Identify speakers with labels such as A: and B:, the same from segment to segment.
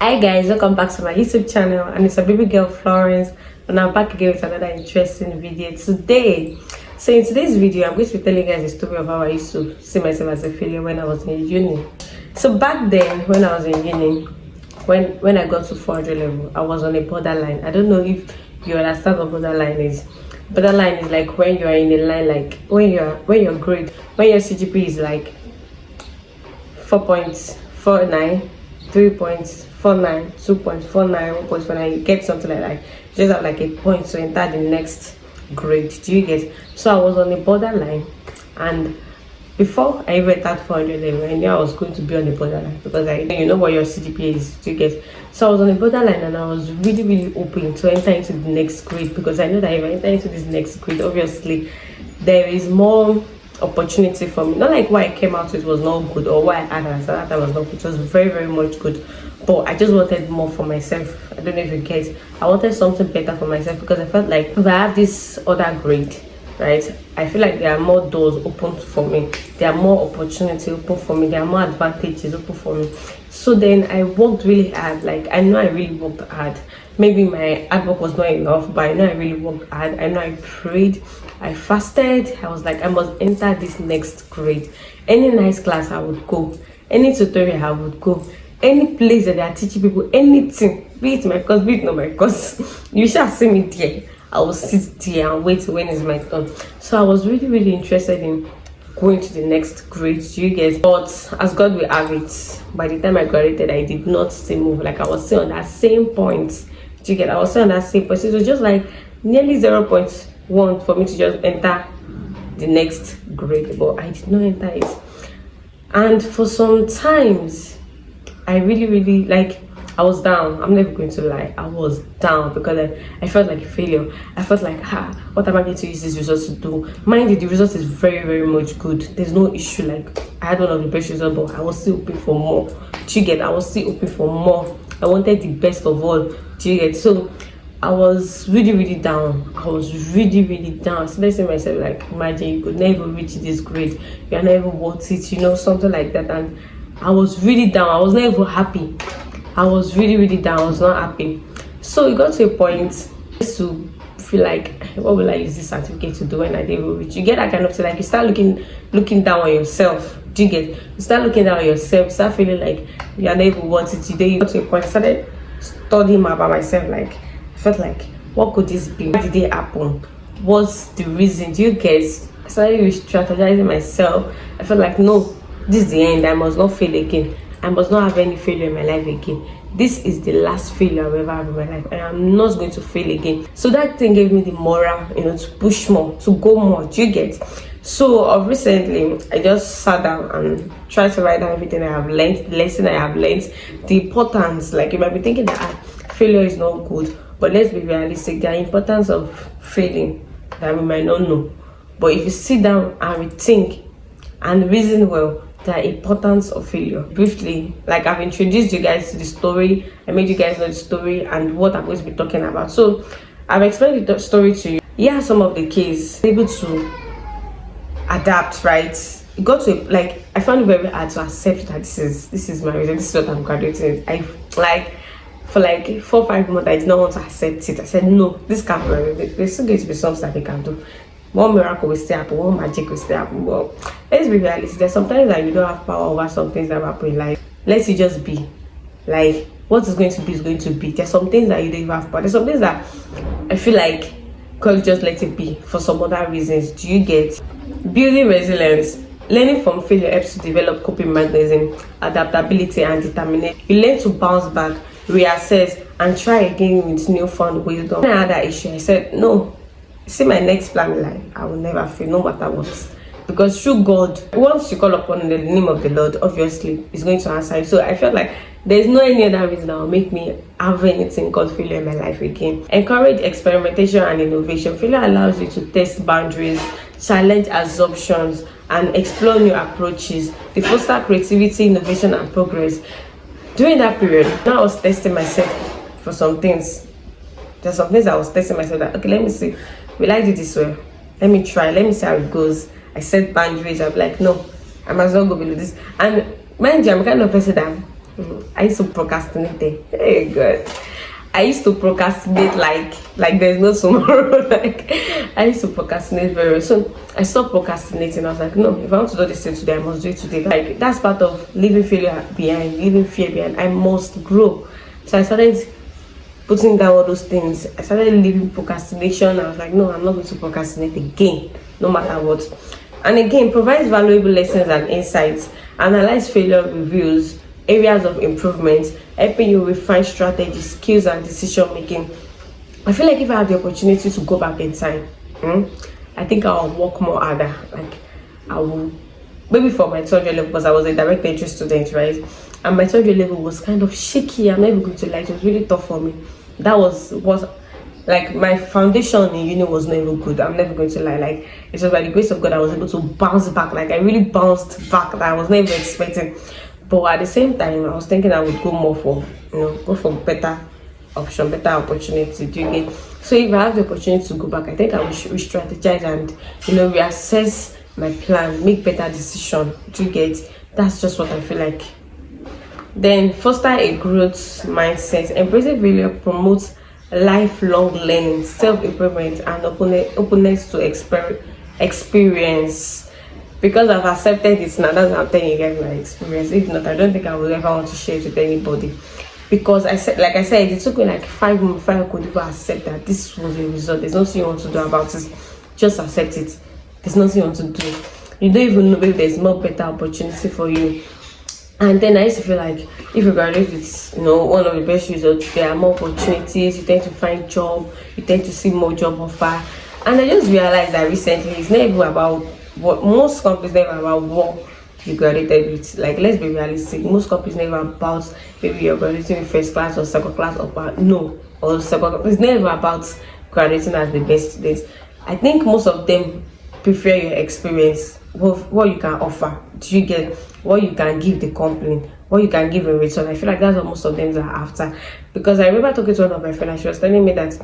A: Hi guys, welcome back to my YouTube channel, and it's a baby girl Florence, and I'm back again with another interesting video today. So in today's video, I'm going to be telling you guys the story of how I used to see myself as a failure when I was in uni. So back then, when I was in uni, when I got to 400 level, I was on a borderline. I don't know if you understand what borderline is. Borderline is like when you are in a line, like when your CGP is like 4.49, 3.49, 2.49, 1.49, you get something like that. You just have like a point to enter the next grade. Do you get? So I was on the borderline, and before I even entered 400 level, I knew I was going to be on the borderline because you know what your CGPA is. Do you get? So I was on the borderline, and I was really hoping to enter into the next grade, because I know that if I enter into this next grade, obviously there is more opportunity for me. Not like why I came out it was not good, or why I had an that time was not good. It was very much good, but I just wanted more for myself. I don't know if you get. I wanted something better for myself, because I felt like if I have this other grade, right, I feel like there are more doors open for me, there are more opportunity open for me, there are more advantages open for me. So then I worked really hard. Like, I know I really worked hard. Maybe my hard work was not enough, but I know I really worked hard. I know I prayed, I fasted. I was like, I must enter this next grade. Any nice class I would go, any tutorial I would go, any place that they are teaching people anything, be it my course, be it not my course, you shall see me there. I will sit there and wait when it's my turn. So I was really interested in going to the next grade. Do you get? But as God will have it, by the time I graduated, I did not still move. Like, I was still on that same point. Do you get? I was still on that same point. So it was just like nearly 0.1 for me to just enter the next grade, but I did not enter it. And for some times, I really like, I was down. I'm never going to lie. I was down because I felt like a failure. I felt like, what am I going to use this result to do? Mind you, the result is very much good. There's no issue. Like, I had one of the best results, but I was still hoping for more. Do you get? I was still hoping for more. I wanted the best of all. Do you get? So I was really down. I was really down. So I said to myself, like, imagine you could never reach this grade. You're never worth it, you know, something like that. And I was really down. I was not even happy. I was really down. I was not happy. So it got to a point to feel like, what will I use this certificate to do when I didn't reach? You get that kind of thing. Like, you start looking down on yourself. Do you get? You start looking down on yourself. You start feeling like you're not even worth it. Today you got to a point. I started studying about myself. Like, I felt like, what could this be? Why did it happen? What's the reason? Do you guys? I started strategizing myself. I felt like, no, this is the end. I must not fail again. I must not have any failure in my life again. This is the last failure I've ever had in my life, and I'm not going to fail again. So that thing gave me the morale, you know, to push more, to go more. Do you get? So recently, I just sat down and tried to write down everything I have learned, the lesson I have learned, the importance. Like, you might be thinking that failure is not good, but let's be realistic. The importance of failing that we might not know. But if you sit down and rethink and reason well, the importance of failure. Briefly, like, I've introduced you guys to the story. I made you guys know the story and what I'm going to be talking about. So I've explained the story to you. Here are some of the keys able to adapt, right? It got to, like, I found it very hard to accept that this is my result. This is what I'm graduating. I like, for like 4 or 5 months, I did not want to accept it. I said, no, this can't be my result. There's still going to be something that they can do. One miracle will still happen, one magic will still happen. But let's be realistic. There's sometimes that you don't have power over some things that happen in life. Let it just be. Like, what is going to be is going to be. There's some things that you don't even have power. There's some things that I feel like God just let it be for some other reasons. Do you get? Building resilience. Learning from failure helps to develop coping mechanism, adaptability, and determination. You learn to bounce back, reassess, and try again with newfound wisdom. When I had that issue, I said, no. See, my next plan in life, I will never fail, no matter what. Because through God, once you call upon the name of the Lord, obviously, He's going to answer you. So I felt like there's no any other reason that will make me have anything called failure in my life again. Encourage experimentation and innovation. Failure allows you to test boundaries, challenge assumptions, and explore new approaches. They foster creativity, innovation, and progress. During that period, when I was testing myself for some things, there's some things I was testing myself that, okay, let me see. Will I do this way? Let me try. Let me see how it goes. I set boundaries. I'm like, no, I must not go below this. And mind you, I'm kind of person that I used to procrastinate there. Hey God. I used to procrastinate like there's no tomorrow. Like I used to procrastinate very well. So I stopped procrastinating. I was like, no, if I want to do this thing today, I must do it today. Like that's part of leaving failure behind, leaving fear behind. I must grow. So I started putting down all those things. I started leaving procrastination. I was like, no, I'm not going to procrastinate again, no matter what. And again, provides valuable lessons and insights. Analyze failure reviews, areas of improvement, helping you refine strategy, skills, and decision making. I feel like if I have the opportunity to go back in time, I think I'll work more harder. Like I will, maybe for my 200 level, because I was a direct entry student, right? And my 200 level was kind of shaky. I'm not even going to lie, it was really tough for me. That was like my foundation in uni was not even good. I'm never going to lie. Like it was by the grace of God I was able to bounce back. Like I really bounced back that I was never expecting. But at the same time, I was thinking I would go more for, go for better option, better opportunity. Do you get? So if I have the opportunity to go back, I think I will re-strategize and reassess my plan, make better decision. Do you get? That's just what I feel like. Then foster a growth mindset. Embracing failure promotes lifelong learning, self-improvement, and openness to experience. Because I've accepted it now, that's what I'm telling you guys my experience. If not, I don't think I will ever want to share it with anybody. Because I said, it took me like 5 months before I could even accept that this was the result. There's nothing you want to do about it. Just accept it. There's nothing you want to do. You don't even know if there's more better opportunity for you. And then I used to feel like if you graduate with one of the best results, there are more opportunities, you tend to find job, you tend to see more job offer. And I just realized that recently it's not even about what most companies never about what you graduated with. Like let's be realistic, most companies never about maybe you're graduating with first class or second class or second. It's never about graduating as the best students. I think most of them prefer your experience, what you can offer. Do you get? What you can give the company, what you can give in return. I feel like that's what most of them are after. Because I remember talking to one of my friends, she was telling me that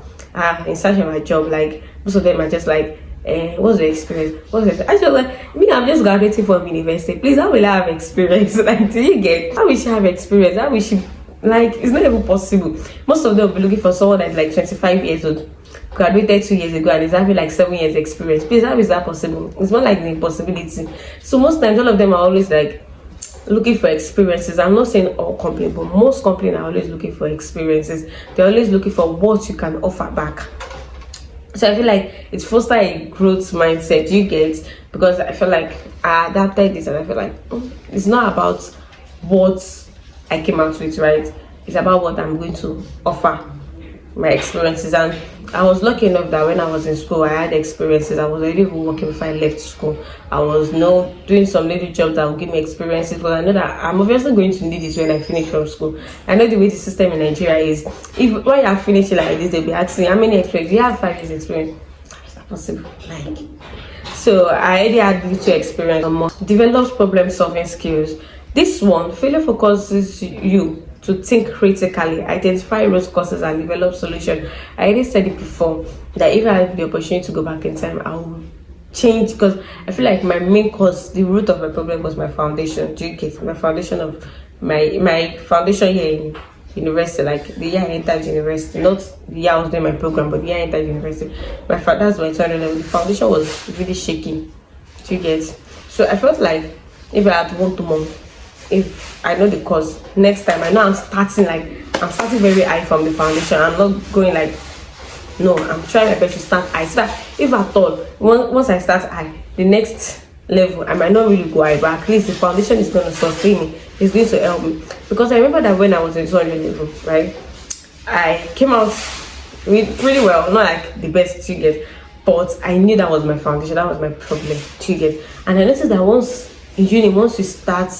A: in search of a job, like most of them are just like, what's the experience? What's the I was like, me, I'm just graduating from university. Please, how will I have experience? Like, do you get? How will she have experience? How will she, like, it's not even possible. Most of them will be looking for someone that's like 25 years old, graduated 2 years ago, and is having like 7 years experience. Please, how is that possible? It's not like an impossibility. So most times all of them are always like looking for experiences. I'm not saying all companies, but most companies are always looking for experiences. They're always looking for what you can offer back. So I feel like it's foster a growth mindset. You get? Because I feel like I adapted this, and I feel like it's not about what I came out with, right? It's about what I'm going to offer, my experiences. And I was lucky enough that when I was in school, I had experiences. I was already even working before I left school. I was doing some little jobs that will give me experiences, but I know that I'm obviously going to need this when I finish from school. I know the way the system in Nigeria is. If when you finish like this, they'll be asking how many experience. Do you have 5 years experience? Is that possible? Like, so I already had little experience. Develops problem solving skills. This one, failure focuses you to think critically, identify root causes, and develop solutions. I already said it before that if I have the opportunity to go back in time, I will change, because I feel like my main cause, the root of my problem was my foundation. Do you get? My foundation of my foundation here in university, like the year I entered university, not the year I was doing my program, but the year I entered university. That's my 200 level. The foundation was really shaky. Do you get? So I felt like if I had 1 2 months, if I know the cause, next time I know I'm starting very high from the foundation. I'm not going like, no, I'm trying my best to start high. So that if at all, once I start high, the next level I might not really go high, but at least the foundation is going to sustain me. It's going to help me. Because I remember that when I was in 200 level, right, I came out really well, not like the best, you get, but I knew that was my foundation, that was my problem, you get. And I noticed that once in uni, once you start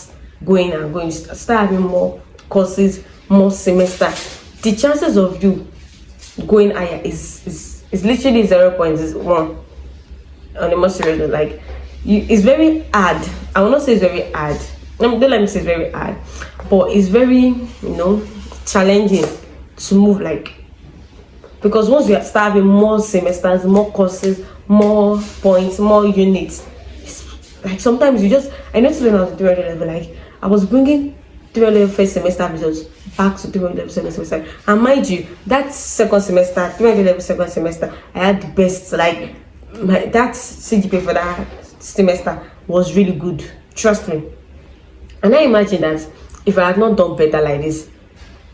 A: going, start having more courses, more semester, the chances of you going higher is literally 0.1. On a more serious note, like it's very hard. I will not say it's very hard. Don't let me say it's very hard, but it's very challenging to move, like, because once you start having more semesters, more courses, more points, more units, like sometimes I noticed when I was at 300 level, like I was bringing 300 first semester results back to 300 second semester. And mind you, that second semester, 300 second semester, I had the best. Like that CGPA for that semester was really good. Trust me. And I imagine that if I had not done better like this,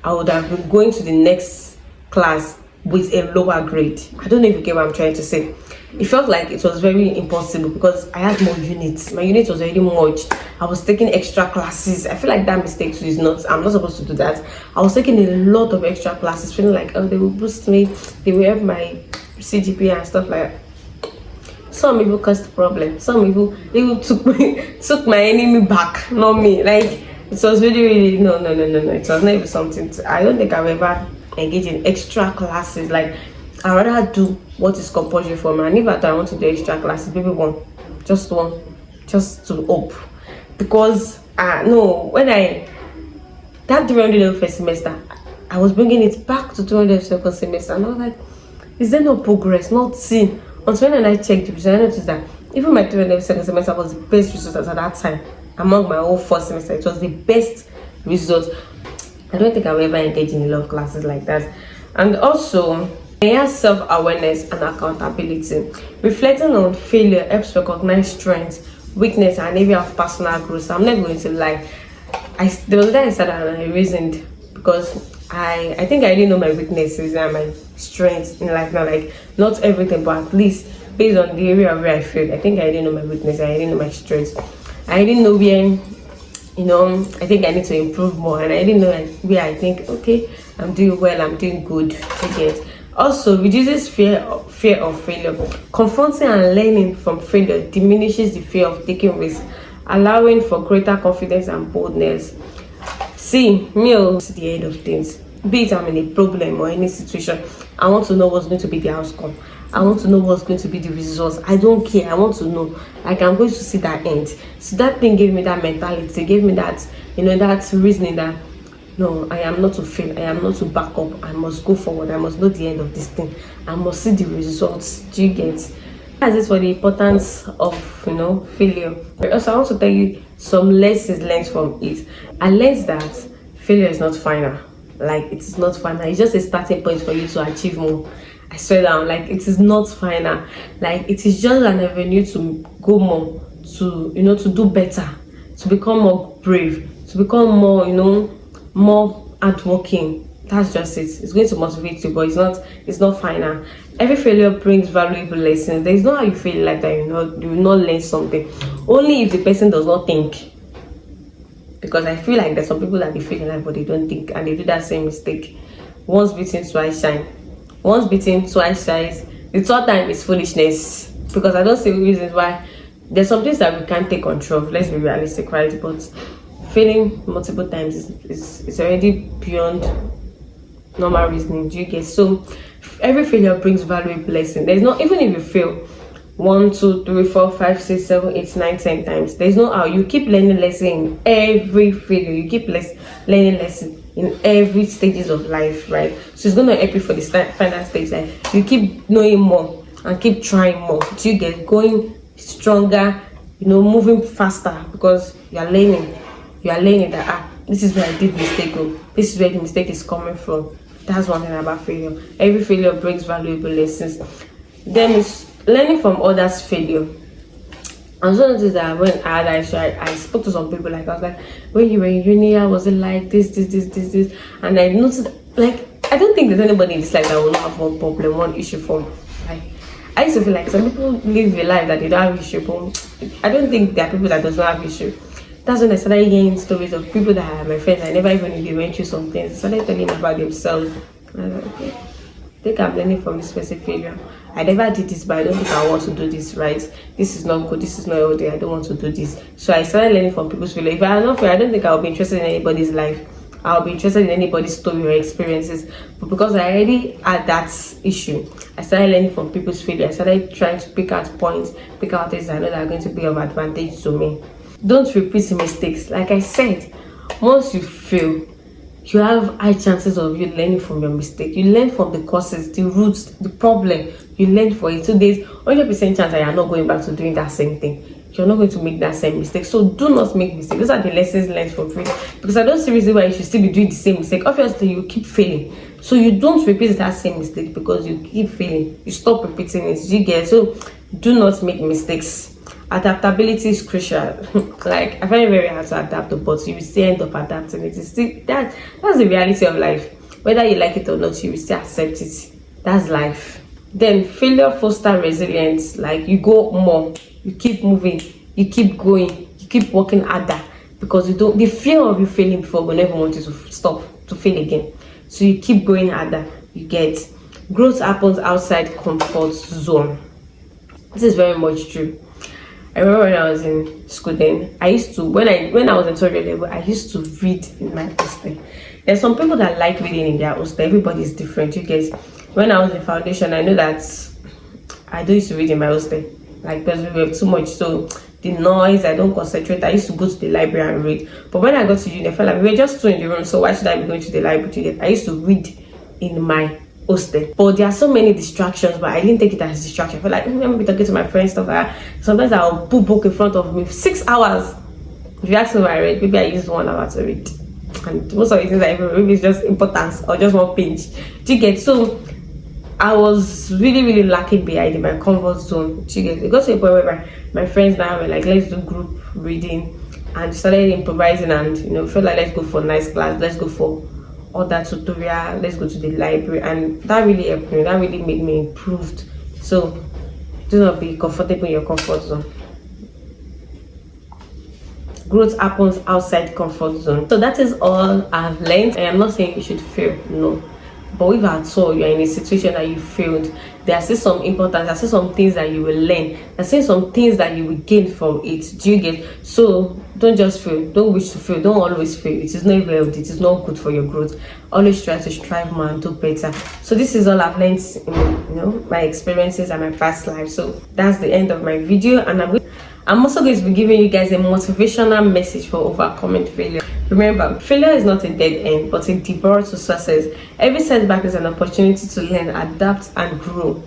A: I would have been going to the next class with a lower grade. I don't know if you get what I'm trying to say. It felt like it was very impossible because I had more units. My unit was already merged. I was taking extra classes. I feel like that mistake too is not, I'm not supposed to do that. I was taking a lot of extra classes, feeling like, oh, they will boost me, they will help my CGPA and stuff like that. Some people caused the problem. Some people took my enemy back, not me. Like it was really no. It was not even something I don't think I've ever engaged in extra classes. Like I rather do what is compulsory for me. And if I want to do extra classes, maybe one just to hope. Because no, when that 300 first semester, I was bringing it back to 200 second semester, and I was like, is there no progress? Not seen. Until when I checked the result, I noticed that even my 300 second semester was the best result at that time. Among my whole first semester, it was the best result. I don't think I will ever engage in a lot of classes like that. And also, it has self-awareness and accountability. Reflecting on failure helps recognize strengths, weakness, and area of personal growth. So I'm not going to lie. There was that I said and I reasoned because I think I didn't know my weaknesses and my strengths in life now. Like not everything, but at least based on the area where I failed, I think I didn't know my weaknesses. I didn't know my strengths. I didn't know where, I think I need to improve more, and I didn't know where I think, okay, I'm doing well, I'm doing good. Again, also reduces fear of failure. Confronting and learning from failure diminishes the fear of taking risks, allowing for greater confidence and boldness. See, me to the end of things. Be it I'm in a problem or any situation, I want to know what's going to be the outcome. I want to know what's going to be the results. I don't care. I want to know. Like I'm going to see that end. So that thing gave me that mentality. Gave me that, that reasoning that no, I am not to fail. I am not to back up. I must go forward. I must know the end of this thing. I must see the results. Do you get? That's it for the importance of failure. But also I want to tell you some lessons learned from it. I learned that failure is not final. Like it is not final. It's just a starting point for you to achieve more. I swear down, like it is not final. Like it is just an avenue to go more, to to do better, to become more brave, to become more, more hardworking. That's just it. It's going to motivate you, but it's not final. Every failure brings valuable lessons. There is no how you feel like that, you will not learn something. Only if the person does not think. Because I feel like there's some people that they feel like but they don't think, and they do that same mistake. Once bitten, twice shy. Once bitten, twice shy. The third time is foolishness. Because I don't see reasons why. There's some things that we can't take control of. Let's be realistic, right? But failing multiple times is already beyond normal reasoning. Do you get? So every failure brings valuable lesson. There's no, even if you fail 1, 2, 3, 4, 5, 6, 7, 8, 9, 10 times, there's no how. You keep learning lesson in every failure. You keep learning lesson in every stages of life, right? So it's gonna help you for the final stage. Like you keep knowing more and keep trying more. Do you get? Going stronger, moving faster because you are learning. You are learning that this is where I did mistake. This is where the mistake is coming from. That's one thing about failure. Every failure brings valuable lessons. Then it's learning from others' failure. And so noticed that when I spoke to some people, like I was like, when you were in uni, I was like this, and I noticed like I don't think there's anybody in this life that will not have one problem, one issue for. Like I used to feel like some people live a life that they don't have issue, but I don't think there are people that does not have issue. That's when I started hearing stories of people that are my friends. I never even knew they went through some things. I started telling about themselves. And I was like, okay, I think I'm learning from this specific failure. I never did this, but I don't think I want to do this, right? This is not good. This is not healthy. I don't want to do this. So I started learning from people's failure. If I am not fair, I don't think I'll be interested in anybody's life. I'll be interested in anybody's story or experiences. But because I already had that issue, I started learning from people's failure. I started trying to pick out points, pick out things I know that are going to be of advantage to me. Don't repeat mistakes. Like I said, once you fail, you have high chances of you learning from your mistake. You learn from the causes, the roots, the problem. You learn for it. So there's 100% chance that you're not going back to doing that same thing. you're not going to make that same mistake. So do not make mistakes. Those are the lessons learned from failure, because I don't see reason why you should still be doing the same mistake. Obviously you keep failing, so you don't repeat that same mistake because you keep failing. You stop repeating it. You get? So do not make mistakes. Adaptability is crucial. Like, I find it very hard to adapt, but you will still end up adapting. It is still that's the reality of life. Whether you like it or not, you will still accept it. That's life. Then failure foster resilience. Like, you go more, you keep moving, you keep going, you keep working harder, because you don't, the fear of you failing before will never want you to stop to fail again. So you keep going harder. You get? Growth happens outside comfort zone. This is very much true. I remember when I was in school, then I used to, when I was in third level, I used to read in my hostel. There's some people that like reading in their hostel. Everybody is different. You guys, when I was in foundation, I know that I don't used to read in my hostel, like, because we were too much. So the noise, I don't concentrate. I used to go to the library and read. But when I got to uni, I felt like we were just two in the room. So why should I be going to the library? I used to read in my hostel. But there are so many distractions, but I didn't take it as distraction. I felt like, let me be talking to my friends, stuff like that. Sometimes I'll put book in front of me 6 hours. If you ask me what I read, maybe I use 1 hour to read. And most of the things I even read is just importance or just one page. Do you get? So I was really lacking behind in my comfort zone. Do you get? It got to a point where my friends now were like, let's do group reading, and started improvising, and felt like, let's go for nice class, let's go for other tutorial, let's go to the library, and that really helped me. That really made me improved. So do not be comfortable in your comfort zone. Growth happens outside comfort zone. So that is all I've learned. I am not saying you should fail, no. But if at all you are in a situation that you failed, there are still some importance, there are still some things that you will learn, there are still some things that you will gain from it. Do you get? So don't just fail, don't wish to fail, don't always fail. It is not even healthy, it is not good for your growth. Always try to strive more and do better. So this is all I've learned in my experiences and my past life. So that's the end of my video, and I'm also going to be giving you guys a motivational message for overcoming failure. Remember, failure is not a dead end, but a detour to success. Every setback is an opportunity to learn, adapt, and grow.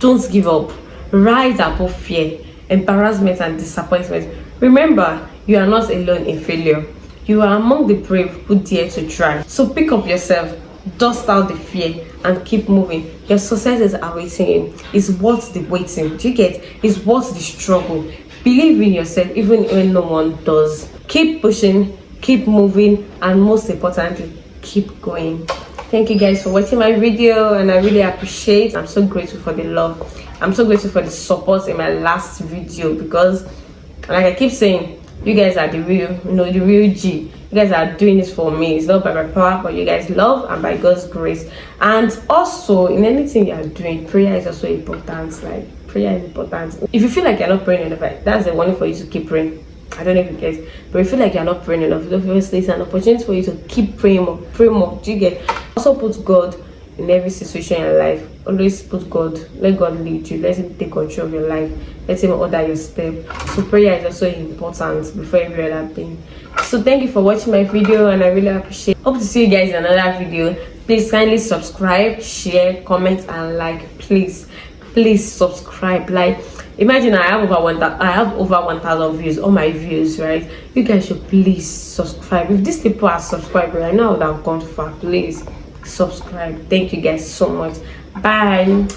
A: Don't give up. Rise above fear, embarrassment, and disappointment. Remember, you are not alone in failure. You are among the brave who dare to try. So pick up yourself, dust out the fear, and keep moving. Your success is awaiting you. It's worth the waiting. Do you get? It's worth the struggle. Believe in yourself even when no one does. Keep pushing, keep moving, and most importantly, keep going. Thank you guys for watching my video, and I really appreciate. I'm so grateful for the love. I'm so grateful for the support in my last video, because like I keep saying, you guys are the real, the real G. You guys are doing this for me. It's not by my power, but you guys love and by God's grace. And also, in anything you are doing, prayer is also important. Like, prayer is important. If you feel like you're not praying enough, that's a warning for you to keep praying. I don't know if you guys, but if you feel like you're not praying enough, obviously it's an opportunity for you to keep praying more. Pray more. Do you get? Also put God in every situation in your life. Always put God. Let God lead you. Let Him take control of your life. Let Him order your step. So prayer is also important before every other thing. So thank you for watching my video, and I really appreciate it. Hope to see you guys in another video. Please kindly subscribe, share, comment, and like. Please subscribe. Like, imagine I have over 1,000 views. All my views, right? You guys should please subscribe. If these people are subscribing, I know I would have gone far. Please subscribe. Thank you guys so much. Bye.